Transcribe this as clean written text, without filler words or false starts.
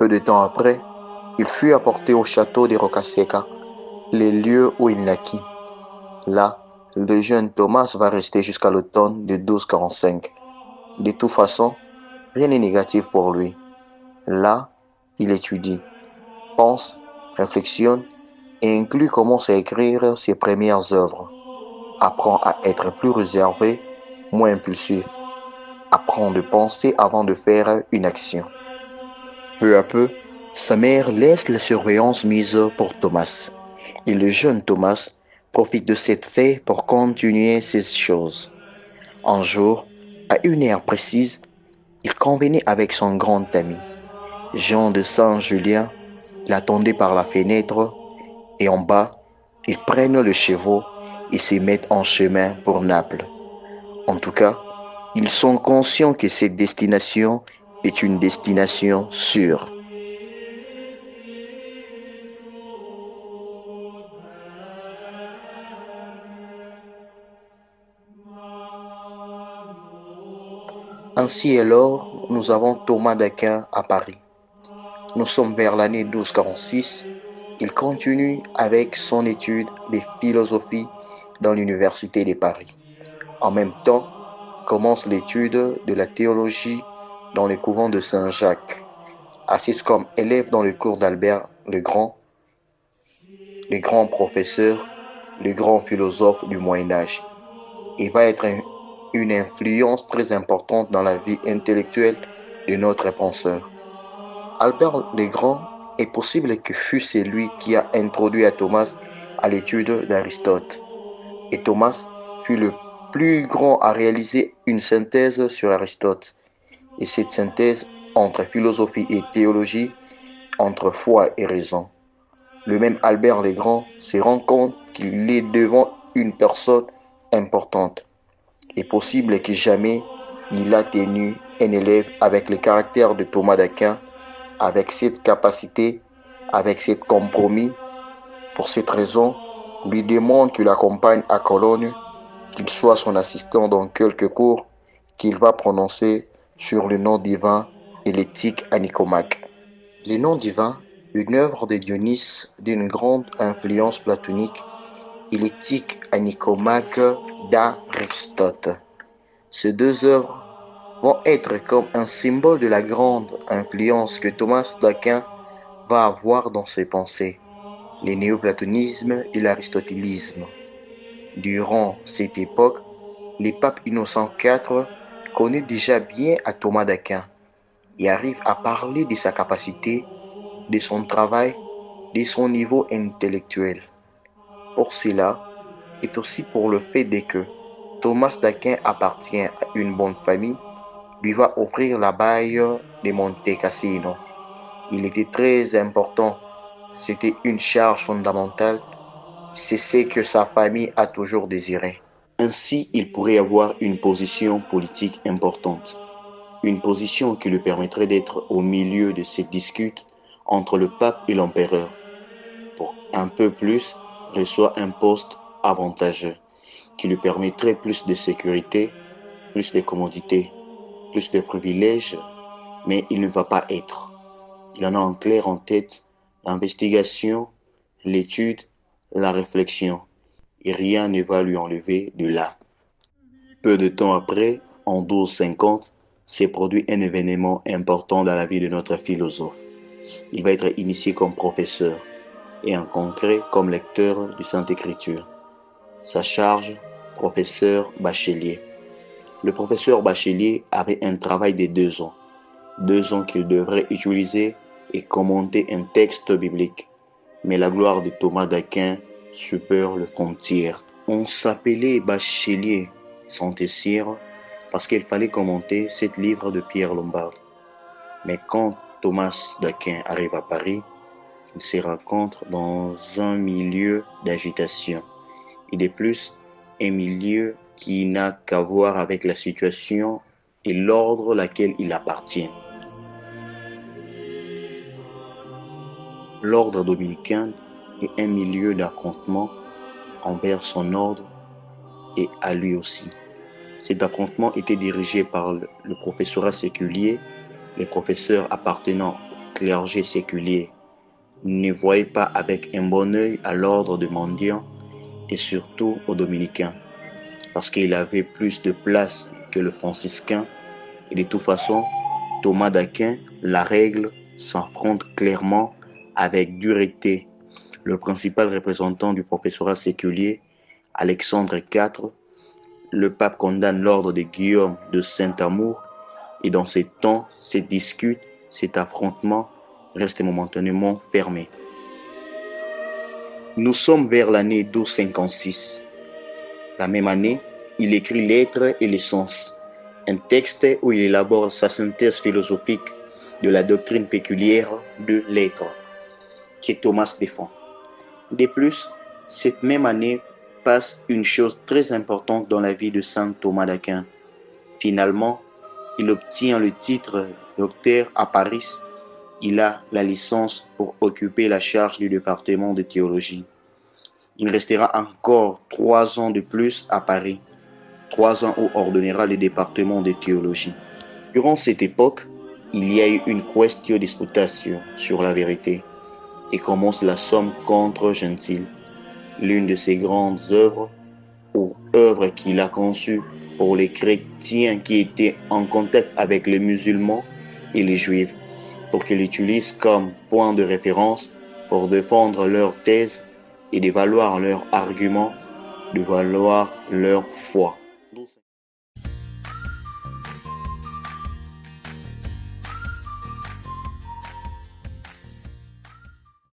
Peu de temps après, il fut apporté au château de Roccasecca, les lieux où il naquit. Là, le jeune Thomas va rester jusqu'à l'automne de 1245. De toute façon, rien n'est négatif pour lui. Là, il étudie, pense, réflexionne et inclut commence à écrire ses premières œuvres. Apprend à être plus réservé, moins impulsif. Apprend de penser avant de faire une action. Peu à peu, sa mère laisse la surveillance mise pour Thomas. Et le jeune Thomas profite de cette fait pour continuer ses choses. Un jour, à une heure précise, il convenait avec son grand ami, Jean de Saint-Julien, l'attendait par la fenêtre, et en bas, ils prennent le cheval et se mettent en chemin pour Naples. En tout cas, ils sont conscients que cette destination est une destination sûre. Ainsi alors, nous avons Thomas d'Aquin à Paris. Nous sommes vers l'année 1246. Il continue avec son étude de philosophie dans l'université de Paris. En même temps, commence l'étude de la théologie dans le couvent de Saint-Jacques. Assiste comme élève dans le cours d'Albert le grand professeur, le grand philosophe du Moyen Âge. Il va être une influence très importante dans la vie intellectuelle de notre penseur. Albert le Grand est possible que fût celui qui a introduit à Thomas à l'étude d'Aristote. Et Thomas fut le plus grand à réaliser une synthèse sur Aristote. Et cette synthèse entre philosophie et théologie, entre foi et raison. Le même Albert le Grand se rend compte qu'il est devant une personne importante. Il est possible que jamais il a tenu un élève avec le caractère de Thomas d'Aquin, avec cette capacité, avec ce compromis. Pour cette raison, lui demande qu'il l'accompagne à Cologne, qu'il soit son assistant dans quelques cours qu'il va prononcer sur le nom divin et l'éthique à Nicomaque. Le nom divin, une œuvre de Dionys d'une grande influence platonique, et l'éthique à Nicomaque d'Aristote. Ces deux œuvres vont être comme un symbole de la grande influence que Thomas d'Aquin va avoir dans ses pensées, le néoplatonisme et l'aristotélisme. Durant cette époque, le pape Innocent IV connaît déjà bien à Thomas d'Aquin et arrive à parler de sa capacité, de son travail, de son niveau intellectuel. Pour cela, et aussi pour le fait que Thomas d'Aquin appartient à une bonne famille, lui va offrir la baille de Monte Cassino. Il était très important, c'était une charge fondamentale, c'est ce que sa famille a toujours désiré. Ainsi, il pourrait avoir une position politique importante, une position qui lui permettrait d'être au milieu de ces disputes entre le pape et l'empereur. Pour un peu plus, reçoit un poste avantageux qui lui permettrait plus de sécurité, plus de commodité, plus de privilèges, mais il ne va pas être. Il en a en clair en tête l'investigation, l'étude, la réflexion, et rien ne va lui enlever de là. Peu de temps après, en 1250, s'est produit un événement important dans la vie de notre philosophe. Il va être initié comme professeur et en concret comme lecteur du Sainte-Écriture. Sa charge, professeur bachelier. Le professeur bachelier avait un travail de 2 ans. 2 ans qu'il devrait utiliser et commenter un texte biblique. Mais la gloire de Thomas d'Aquin supère le frontière. On s'appelait bachelier Saint-Cyr parce qu'il fallait commenter 7 livres de Pierre Lombard. Mais quand Thomas d'Aquin arrive à Paris, il se rencontre dans un milieu d'agitation. Et de plus, un milieu qui n'a qu'à voir avec la situation et l'ordre auquel il appartient. L'ordre dominicain est un milieu d'affrontement envers son ordre et à lui aussi. Cet affrontement était dirigé par le professorat séculier, les professeurs appartenant clergé séculier ne voyait pas avec un bon œil à l'ordre de mendiants et surtout aux dominicains, parce qu'il avait plus de place que le franciscain, et de toute façon, Thomas d'Aquin, la règle, s'affronte clairement avec dureté. Le principal représentant du professorat séculier, Alexandre IV, le pape condamne l'ordre de Guillaume de Saint-Amour, et dans ces temps, cette dispute, cet affrontement reste momentanément fermé. Nous sommes vers l'année 1256. La même année, il écrit L'être et l'essence, un texte où il élabore sa synthèse philosophique de la doctrine péculière de l'être, que Thomas défend. De plus, cette même année passe une chose très importante dans la vie de saint Thomas d'Aquin. Finalement, il obtient le titre docteur à Paris. Il a la licence pour occuper la charge du département de théologie. Il restera encore 3 ans de plus à Paris, 3 ans où ordonnera le département de théologie. Durant cette époque, il y a eu une question disputatio sur la vérité et commence la Somme contre Gentile, l'une de ses grandes œuvres ou œuvres qu'il a conçues pour les chrétiens qui étaient en contact avec les musulmans et les juifs, pour qu'ils l'utilisent comme point de référence pour défendre leur thèse et de valoir leurs arguments, de valoir leur foi.